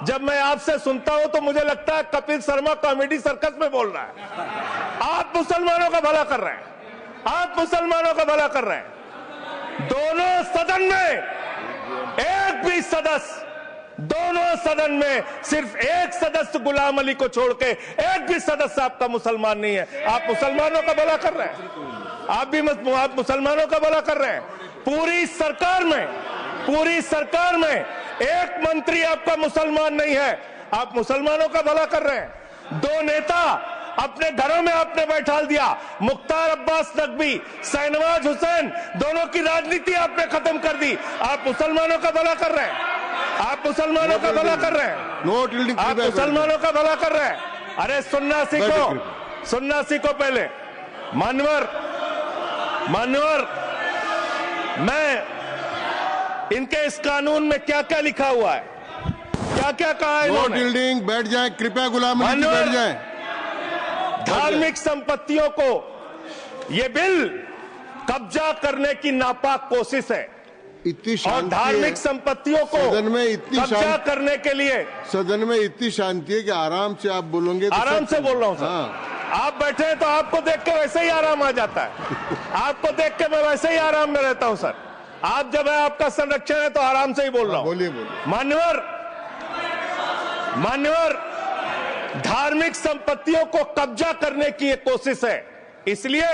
जब मैं आपसे सुनता हूं तो मुझे लगता है कपिल शर्मा कॉमेडी सर्कस में बोल रहा है। आप मुसलमानों का भला कर रहे हैं, आप मुसलमानों का भला कर रहे हैं। दोनों सदन में एक भी सदस्य, दोनों सदन में सिर्फ एक सदस्य गुलाम अली को छोड़ के एक भी सदस्य आपका मुसलमान नहीं है। आप मुसलमानों का भला कर रहे हैं, आप मुसलमानों का भला कर रहे हैं। पूरी सरकार में एक मंत्री आपका मुसलमान नहीं है, आप मुसलमानों का भला कर रहे हैं। दो नेता अपने घरों में आपने बैठा दिया, मुख्तार अब्बास नकवी, शाहनवाज हुसैन, दोनों की राजनीति आपने खत्म कर दी। आप मुसलमानों का भला कर रहे हैं, आप मुसलमानों का भला कर रहे हैं, आप मुसलमानों का भला कर रहे हैं। अरे सुनना सीखो पहले। मानवर, मैं इनके इस कानून में क्या क्या लिखा हुआ है, क्या क्या कहा है इन्होंने। बैठ जाए कृपया, गुलाम अली जी बैठ जाए। धार्मिक संपत्तियों को ये बिल कब्जा करने की नापाक कोशिश है। इतनी और धार्मिक संपत्तियों को सदन में इतनी कब्जा करने के लिए सदन में इतनी शांति है कि आराम से आप बोलोगे तो आराम से बोल रहा हूं सर। हाँ। आप बैठे हैं तो आपको देख के वैसे ही आराम आ जाता है। आपको देख के मैं वैसे ही आराम में रहता हूं सर। आप जब है आपका संरक्षण है तो आराम से ही बोल रहा हूं। बोलिए। मान्यवर, धार्मिक संपत्तियों को कब्जा करने की एक कोशिश है। इसलिए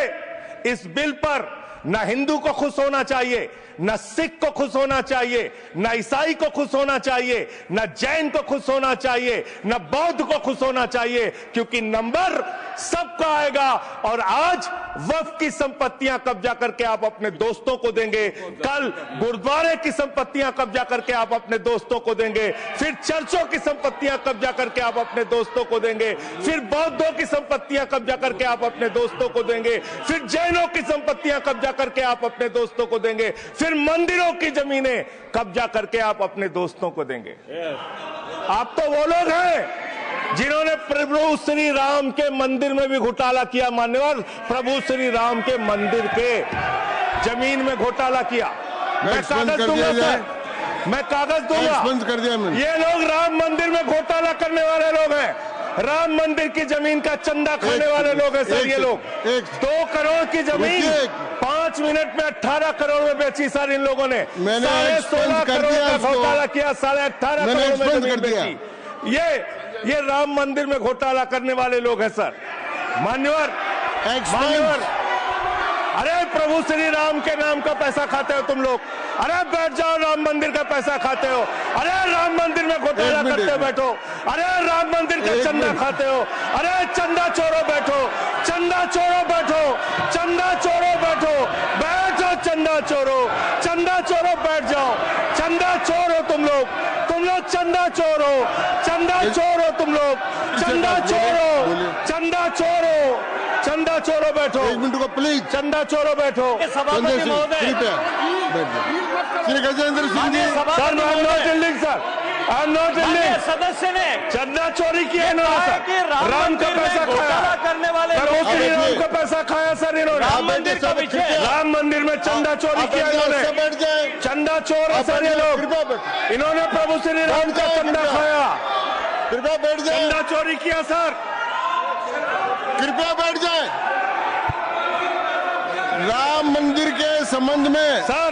इस बिल पर न हिंदू को खुश होना चाहिए, न सिख को खुश होना चाहिए, न ईसाई को खुश होना चाहिए, न जैन को खुश होना चाहिए, न बौद्ध को खुश होना चाहिए, क्योंकि नंबर सबका आएगा। और आज वक्फ की संपत्तियां कब्जा करके आप अपने दोस्तों को देंगे, कल गुरुद्वारे की संपत्तियां कब्जा करके आप अपने दोस्तों को देंगे, फिर चर्चों की संपत्तियां कब्जा करके आप अपने दोस्तों को देंगे, फिर बौद्धों की संपत्तियां कब्जा करके आप अपने दोस्तों को देंगे, फिर जैनों की संपत्तियां कब्जा करके आप अपने दोस्तों को देंगे, फिर मंदिरों की जमीनें कब्जा करके आप अपने दोस्तों को देंगे। आप तो वो लोग हैं जिन्होंने प्रभु श्री राम के मंदिर में भी घोटाला किया। मान्यवर, प्रभु श्री राम के मंदिर के जमीन में घोटाला किया। मैं कागज दूंगा सर, मैं कागज दूंगा। ये लोग राम मंदिर में घोटाला करने वाले लोग हैं, राम मंदिर की जमीन का चंदा खाने वाले लोग हैं सर। ये लोग 2 करोड़ की जमीन 5 मिनट में 18 करोड़ में बेची सर इन लोगों ने। 16.5 करोड़ का घोटाला किया, 18.5 करोड़ में जमीन बेची। ये राम मंदिर में घोटाला करने वाले लोग हैं सर। मान्यवर, अरे प्रभु श्री राम के नाम का पैसा खाते हो तुम लोग। अरे बैठ जाओ, राम मंदिर का पैसा खाते हो। अरे राम मंदिर में घोटाला करते हो, बैठो। अरे राम मंदिर का चंदा खाते हो। अरे चंदा चोरो बैठो, चंदा चोरो बैठो, चंदा चोरो बैठो, बैठो चंदा चोरो, चंदा चोरो बैठ जाओ। चंदा चोर हो तुम लोग चंदा चोर हो, चंदा चोर हो तुम लोग, चंदा चोरो, चंदा चोरो, चंदा चोरो बैठो। 1 मिनट को प्लीज, चंदा चोरो बैठो। सभापति महोदय, Shri Gajendra Singh ji. Sir I am not yielding sir, I am not yielding. सदस्य ने चंदा चोरी किया इन्होंने, राम का पैसा खाया करने वाले राम का पैसा खाया सर इन्होंने। राम मंदिर का विषय, राम मंदिर में चंदा चोरी किया इन्होंने। चंदा चोर है सर ये लोग। इन्होंने प्रभु श्री राम का चंदा खाया। कृपया बैठ जाए। चंदा चोरी किया सर। कृपया बैठ जाए। राम मंदिर के संबंध में सर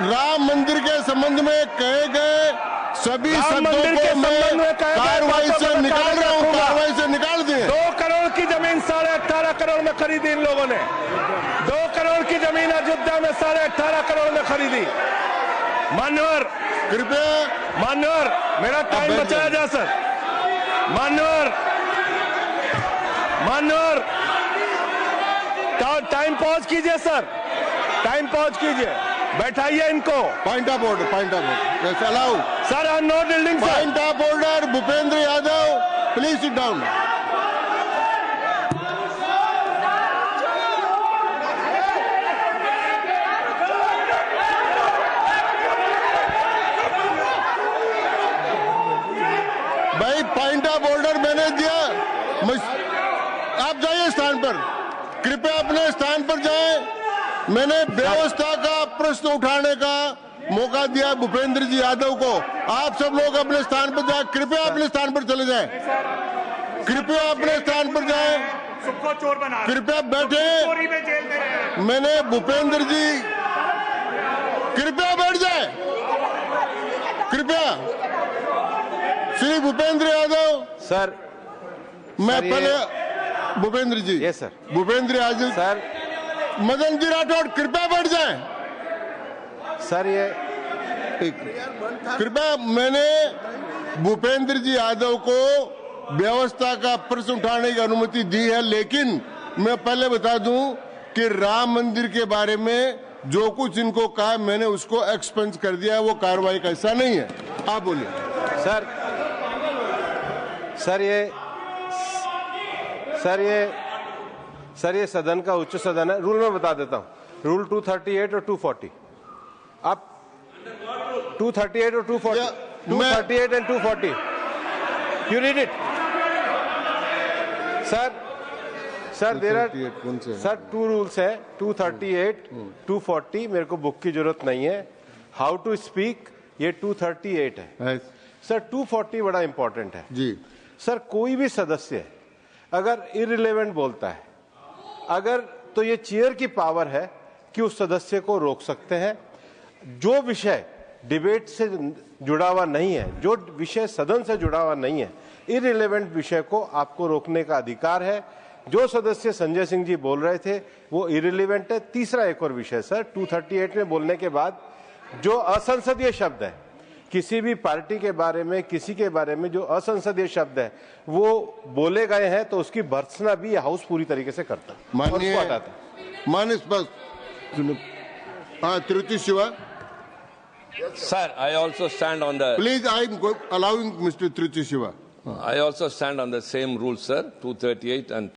राम मंदिर के संबंध में कहे गए सभी शब्दों को मैं कार्रवाई से निकाल रहा हूं, कार्रवाई से निकाल दिए। 2 करोड़ की जमीन 18.5 करोड़ में खरीदी इन लोगों ने। 2 करोड़ की जमीन अयोध्या में 18.5 करोड़ में खरीदी। मान्यवर, मेरा टाइम बचाया जा सर। मान्यवर, टाइम पॉज कीजिए सर, टाइम पॉज कीजिए, बैठाइए इनको। Point of order, yes allow sir. I am not yielding sir. Point of order, Bhupendra Yadav please sit down. भाई पॉइंट ऑफ ऑर्डर मैंने दिया, आप जाइए स्थान पर, कृपया अपने स्थान पर जाएं। मैंने व्यवस्था का प्रश्न उठाने का मौका दिया भूपेंद्र जी यादव को। आप सब लोग अपने स्थान पर जाए, कृपया अपने स्थान पर चले जाएं, कृपया अपने स्थान पर जाएं, सबको चोर बना, कृपया बैठे। चोरी में जेल में रहे। मैंने भूपेंद्र जी कृपया बैठ जाए, कृपया। श्री भूपेंद्र यादव सर, मैं सर, पहले Bhupendra ji, yes sir, Bhupendra Yadav sir, Madan ji Rathore कृपया बैठ जाएं। सर ये कृपया, मैंने भूपेंद्र जी यादव को व्यवस्था का प्रश्न उठाने की अनुमति दी है, लेकिन मैं पहले बता दूं कि राम मंदिर के बारे में जो कुछ इनको कहा मैंने उसको एक्सपेंस कर दिया है, वो कार्रवाई का हिस्सा नहीं है। आप बोलिए। सर ये सदन का उच्च सदन है। रूल में बता देता हूं, रूल 238 और 240। आप 238 और 240, 238 and 240, you read it. Sir there are sir 2 rules है, 238, 240। मेरे को बुक की जरूरत नहीं है। हाउ टू स्पीक ये 238 है। सर 240 बड़ा इंपॉर्टेंट है जी। सर, कोई भी सदस्य अगर इररिलेवेंट बोलता है, अगर तो ये चेयर की पावर है कि उस सदस्य को रोक सकते हैं। जो विषय डिबेट से जुड़ा हुआ नहीं है, जो विषय सदन से जुड़ा हुआ नहीं है, इररिलेवेंट विषय को आपको रोकने का अधिकार है। जो सदस्य संजय सिंह जी बोल रहे थे वो इररिलेवेंट है। तीसरा एक और विषय सर, 238 में बोलने के बाद जो असंसदीय शब्द है, किसी भी पार्टी के बारे में, किसी के बारे में जो असंसदीय शब्द है वो बोले गए हैं, तो उसकी भर्त्सना भी हाउस पूरी तरीके से करता है और उसको हटाता है। मानस बस हाँ, Tiruchi Shiva Sir, I also stand on the. Please, I am allowing Mr. Tiruchi Shiva. I also stand on the same rule, sir. 238 and